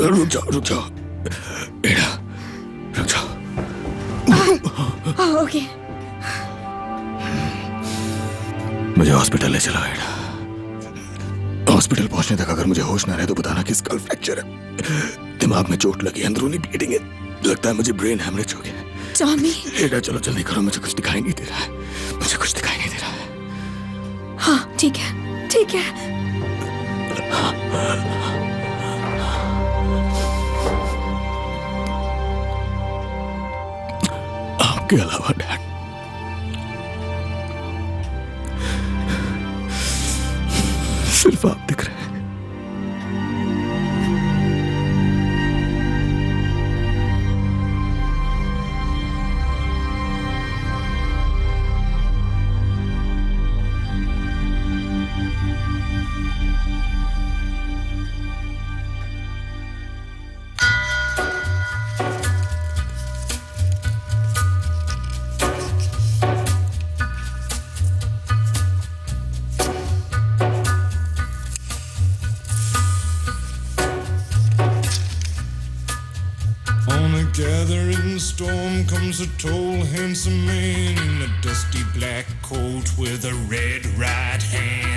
रुक जाओ, रुक जाओ। एडा, रुक जाओ। ओके। मुझे हॉस्पिटल ले चलो एडा। हॉस्पिटल पहुंचने तक अगर मुझे होश ना रहे तो बताना कि स्कल फ्रैक्चर है, दिमाग में चोट लगी, अंदरूनी ब्लीडिंग है, लगता है मुझे ब्रेन हैमरेज हो गया। टॉमी, एडा चलो जल्दी करो, मुझे कुछ दिखाई नहीं दे रहा है। मुझे कुछ दिखाई नहीं दे रहा है। हाँ ठीक है, ठीक है। आपके अलावा डैड सिर्फ आप दिख रहे हैं। comes a tall, handsome man in a dusty black coat with a red right hand.